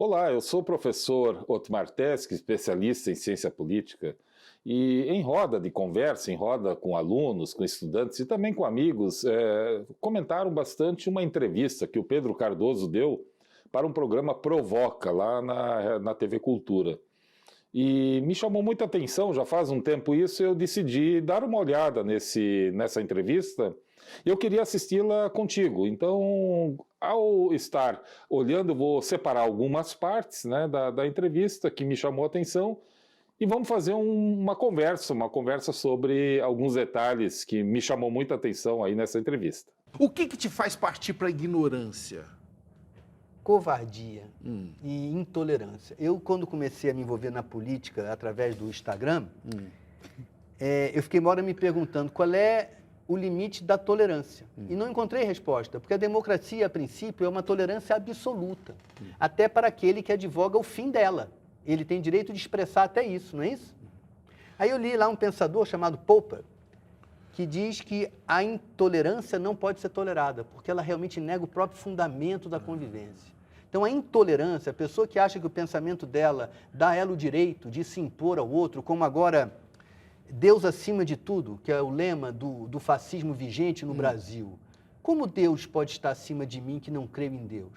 Olá, eu sou o professor Otmar Tesc, especialista em ciência política, e em roda de conversa, em roda com alunos, com estudantes e também com amigos, comentaram bastante uma entrevista que o Pedro Cardoso deu para um programa Provoca, lá na TV Cultura. E me chamou muita atenção, já faz um tempo isso, eu decidi dar uma olhada nessa entrevista e eu queria assisti-la contigo. Então, ao estar olhando, eu vou separar algumas partes, né, da entrevista que me chamou a atenção e vamos fazer uma conversa sobre alguns detalhes que me chamou muita atenção aí nessa entrevista. O que te faz partir para a ignorância? Covardia e intolerância. Eu, quando comecei a me envolver na política através do Instagram, eu fiquei uma hora me perguntando qual é o limite da tolerância. E não encontrei resposta, porque a democracia, a princípio, é uma tolerância absoluta, até para aquele que advoga o fim dela. Ele tem direito de expressar até isso, não é isso? Aí eu li lá um pensador chamado Popper, que diz que a intolerância não pode ser tolerada, porque ela realmente nega o próprio fundamento da convivência. Então, a intolerância, a pessoa que acha que o pensamento dela dá a ela o direito de se impor ao outro, como agora Deus acima de tudo, que é o lema do fascismo vigente no Brasil. Como Deus pode estar acima de mim que não creio em Deus?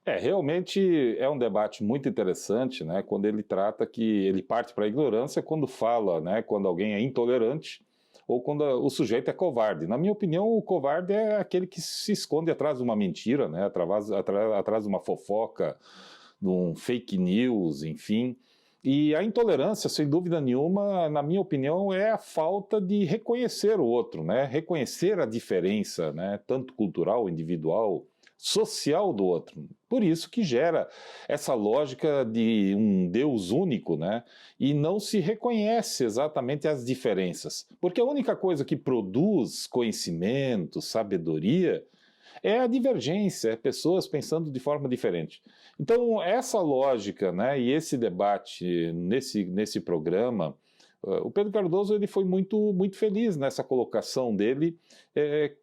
Realmente é um debate muito interessante, né, quando ele trata que ele parte para a ignorância quando fala, né, quando alguém é intolerante, ou quando o sujeito é covarde. Na minha opinião, o covarde é aquele que se esconde atrás de uma mentira, né, atrás de uma fofoca, de um fake news, enfim. E a intolerância, sem dúvida nenhuma, na minha opinião, é a falta de reconhecer o outro, né, reconhecer a diferença, né, tanto cultural, individual, social do outro. Por isso que gera essa lógica de um Deus único, né? E não se reconhece exatamente as diferenças. Porque a única coisa que produz conhecimento, sabedoria, é a divergência, é pessoas pensando de forma diferente. Então, essa lógica, né, e esse debate nesse programa, o Pedro Cardoso ele foi muito feliz nessa colocação dele,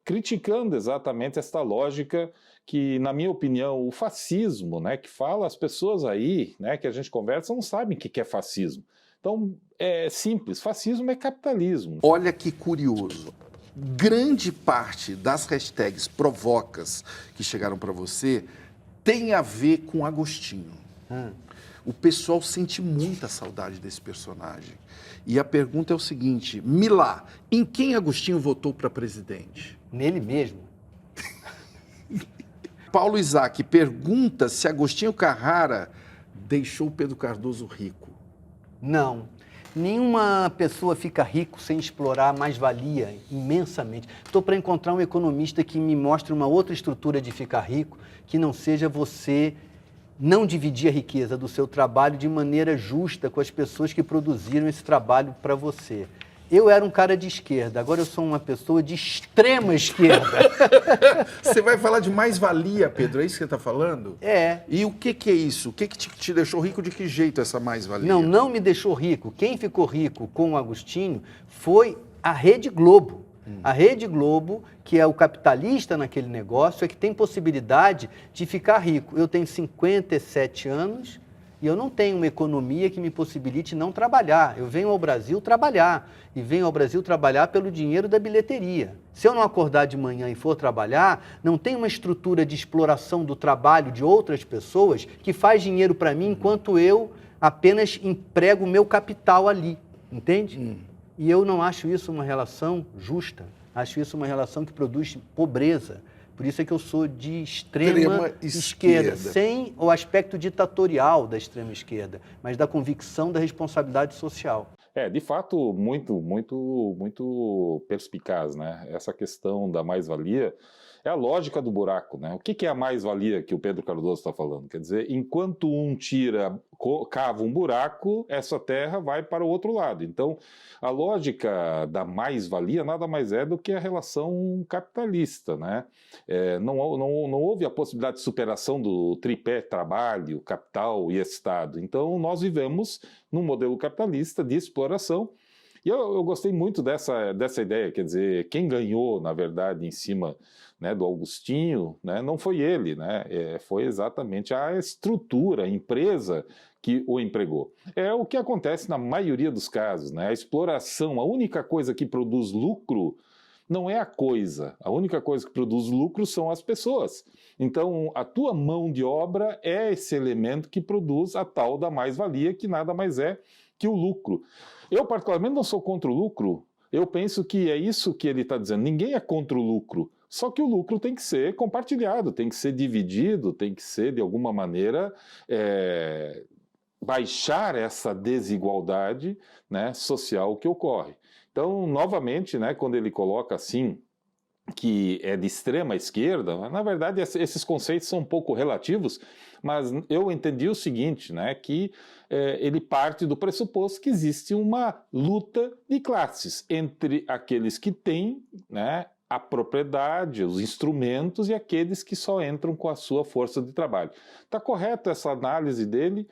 criticando exatamente esta lógica que, na minha opinião, o fascismo, né, que fala, as pessoas aí, né, que a gente conversa, não sabem o que é fascismo. Então, é simples, fascismo é capitalismo. Olha que curioso. Grande parte das hashtags provocas que chegaram para você tem a ver com Agostinho. O pessoal sente muita saudade desse personagem. E a pergunta é o seguinte, Milá, em quem Agostinho votou para presidente? Nele mesmo. Paulo Isaac pergunta se Agostinho Carrara deixou Pedro Cardoso rico. Não. Nenhuma pessoa fica rico sem explorar a mais-valia imensamente. Estou para encontrar um economista que me mostre uma outra estrutura de ficar rico, que não seja você não dividir a riqueza do seu trabalho de maneira justa com as pessoas que produziram esse trabalho para você. Eu era um cara de esquerda, agora eu sou uma pessoa de extrema esquerda. Você vai falar de mais-valia, Pedro, é isso que você está falando? É. E o que é isso? O que te deixou rico? De que jeito essa mais-valia? Não me deixou rico. Quem ficou rico com o Agostinho foi a Rede Globo. A Rede Globo, que é o capitalista naquele negócio, é que tem possibilidade de ficar rico. Eu tenho 57 anos e eu não tenho uma economia que me possibilite não trabalhar. Eu venho ao Brasil trabalhar, e venho ao Brasil trabalhar pelo dinheiro da bilheteria. Se eu não acordar de manhã e for trabalhar, não tem uma estrutura de exploração do trabalho de outras pessoas que faz dinheiro para mim enquanto eu apenas emprego o meu capital ali, entende? E eu não acho isso uma relação justa, acho isso uma relação que produz pobreza. Por isso é que eu sou de extrema esquerda, sem o aspecto ditatorial da extrema esquerda, mas da convicção da responsabilidade social. De fato, muito perspicaz, né? Essa questão da mais-valia é a lógica do buraco, né? O que é a mais-valia que o Pedro Cardoso está falando? Quer dizer, enquanto um cava um buraco, essa terra vai para o outro lado. Então, a lógica da mais-valia nada mais é do que a relação capitalista, né? Não houve a possibilidade de superação do tripé trabalho, capital e Estado. Então, nós vivemos num modelo capitalista de exploração E eu gostei muito dessa ideia, quer dizer, quem ganhou, na verdade, em cima, né, do Agostinho, né, não foi ele, né, foi exatamente a estrutura, a empresa que o empregou. É o que acontece na maioria dos casos, né, a exploração, a única coisa que produz lucro não é a coisa, a única coisa que produz lucro são as pessoas. Então, a tua mão de obra é esse elemento que produz a tal da mais-valia, que nada mais é que o lucro. Eu, particularmente, não sou contra o lucro. Eu penso que é isso que ele está dizendo. Ninguém é contra o lucro. Só que o lucro tem que ser compartilhado, tem que ser dividido, tem que ser, de alguma maneira, baixar essa desigualdade, né, social que ocorre. Então, novamente, né, quando ele coloca assim, que é de extrema esquerda, na verdade esses conceitos são um pouco relativos, mas eu entendi o seguinte, né, que ele parte do pressuposto que existe uma luta de classes entre aqueles que têm, né, a propriedade, os instrumentos e aqueles que só entram com a sua força de trabalho. Está correta essa análise dele,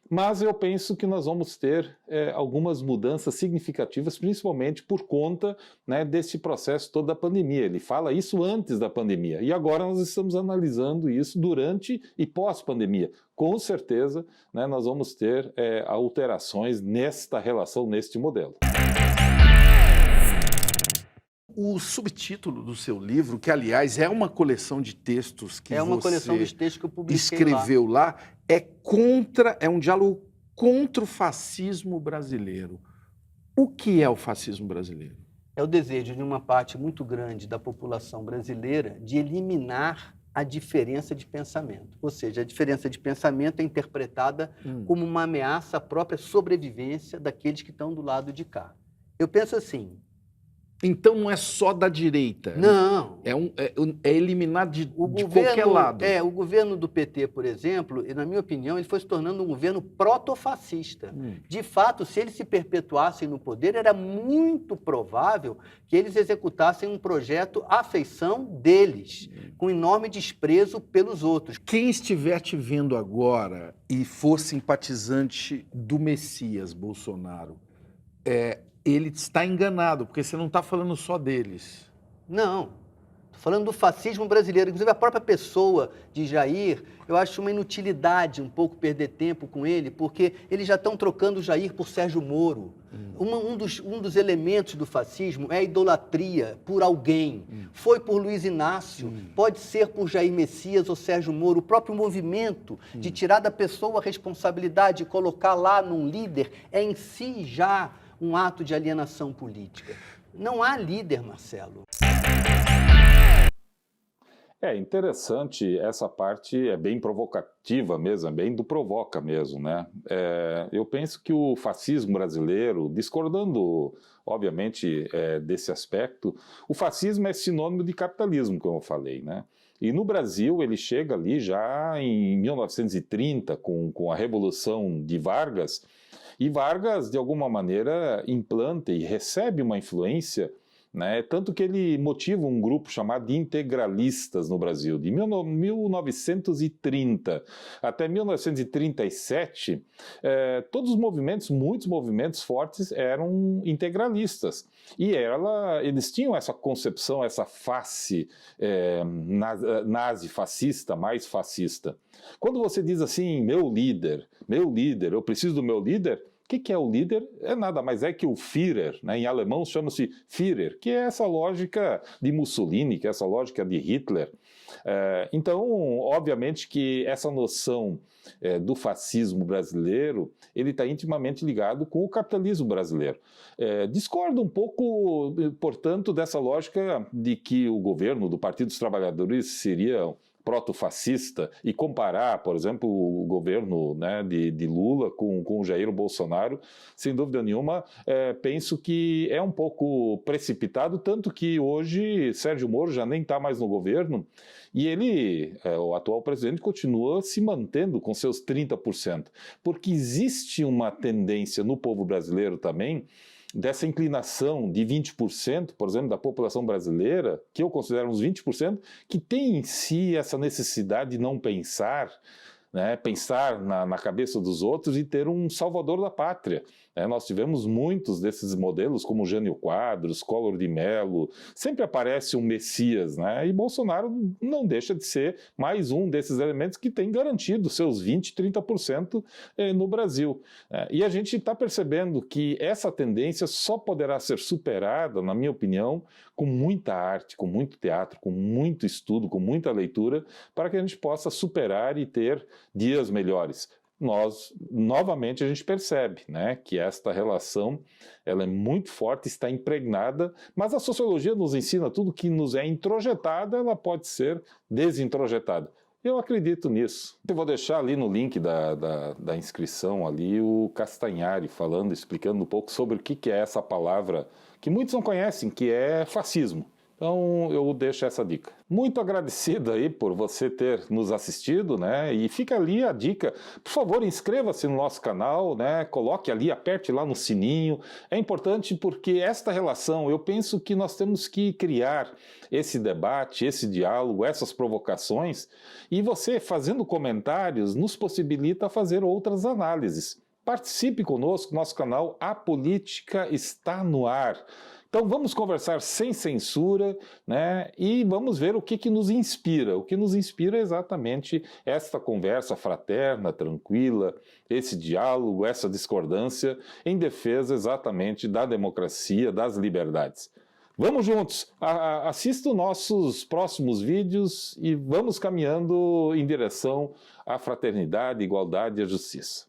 mas eu penso que nós vamos ter algumas mudanças significativas, principalmente por conta, né, desse processo todo da pandemia. Ele fala isso antes da pandemia, e agora nós estamos analisando isso durante e pós-pandemia. Com certeza, né, nós vamos ter alterações nesta relação, neste modelo. O subtítulo do seu livro, que aliás é uma coleção de textos que uma você coleção dos textos que eu publiquei escreveu lá, é um diálogo contra o fascismo brasileiro. O que é o fascismo brasileiro? É o desejo de uma parte muito grande da população brasileira de eliminar a diferença de pensamento. Ou seja, a diferença de pensamento é interpretada como uma ameaça à própria sobrevivência daqueles que estão do lado de cá. Eu penso assim... Então não é só da direita. Não. É eliminar de qualquer lado. O governo do PT, por exemplo, e na minha opinião, ele foi se tornando um governo protofascista. De fato, se eles se perpetuassem no poder, era muito provável que eles executassem um projeto à feição deles, com enorme desprezo pelos outros. Quem estiver te vendo agora e for simpatizante do Messias Bolsonaro, ele está enganado, porque você não está falando só deles. Não, estou falando do fascismo brasileiro. Inclusive, a própria pessoa de Jair, eu acho uma inutilidade um pouco perder tempo com ele, porque eles já estão trocando Jair por Sérgio Moro. Um dos elementos do fascismo é a idolatria por alguém. Foi por Luiz Inácio, pode ser por Jair Messias ou Sérgio Moro. O próprio movimento de tirar da pessoa a responsabilidade e colocar lá num líder é em si já um ato de alienação política. Não há líder, Marcelo. É interessante, essa parte é bem provocativa mesmo, é bem do provoca mesmo, né? Eu penso que o fascismo brasileiro, discordando, obviamente, desse aspecto, o fascismo é sinônimo de capitalismo, como eu falei, né? E no Brasil ele chega ali já em 1930, com a Revolução de Vargas, e Vargas, de alguma maneira, implanta e recebe uma influência, né, tanto que ele motiva um grupo chamado de integralistas no Brasil. De 1930 até 1937, todos os movimentos, muitos movimentos fortes eram integralistas. E eles tinham essa concepção, essa face nazi-fascista, mais fascista. Quando você diz assim, meu líder, eu preciso do meu líder, o que é o líder? É nada mais que o Führer, né? Em alemão chama-se Führer, que é essa lógica de Mussolini, que é essa lógica de Hitler. Então, obviamente que essa noção do fascismo brasileiro, ele está intimamente ligado com o capitalismo brasileiro. Discordo um pouco, portanto, dessa lógica de que o governo do Partido dos Trabalhadores seria proto-fascista e comparar, por exemplo, o governo, né, de Lula com o Jair Bolsonaro, sem dúvida nenhuma, penso que é um pouco precipitado, tanto que hoje Sérgio Moro já nem está mais no governo e ele, o atual presidente, continua se mantendo com seus 30%, porque existe uma tendência no povo brasileiro também dessa inclinação de 20%, por exemplo, da população brasileira, que eu considero uns 20%, que tem em si essa necessidade de não pensar, né, pensar na cabeça dos outros e ter um salvador da pátria. Nós tivemos muitos desses modelos, como Jânio Quadros, Collor de Mello, sempre aparece um Messias, né? E Bolsonaro não deixa de ser mais um desses elementos que tem garantido seus 20%, 30% no Brasil. E a gente está percebendo que essa tendência só poderá ser superada, na minha opinião, com muita arte, com muito teatro, com muito estudo, com muita leitura, para que a gente possa superar e ter dias melhores. Novamente, a gente percebe, né, que esta relação ela é muito forte, está impregnada, mas a sociologia nos ensina tudo que nos é introjetado, ela pode ser desintrojetada. Eu acredito nisso. Eu vou deixar ali no link da inscrição ali o Castanhari falando, explicando um pouco sobre o que é essa palavra que muitos não conhecem, que é fascismo. Então eu deixo essa dica. Muito agradecido aí por você ter nos assistido, né? E fica ali a dica. Por favor, inscreva-se no nosso canal, né? Coloque ali, aperte lá no sininho. É importante porque esta relação, eu penso que nós temos que criar esse debate, esse diálogo, essas provocações. E você, fazendo comentários, nos possibilita fazer outras análises. Participe conosco, nosso canal A Política está no ar. Então vamos conversar sem censura, né? E vamos ver o que nos inspira. O que nos inspira é exatamente esta conversa fraterna, tranquila, esse diálogo, essa discordância em defesa exatamente da democracia, das liberdades. Vamos juntos, assista os nossos próximos vídeos e vamos caminhando em direção à fraternidade, igualdade e à justiça.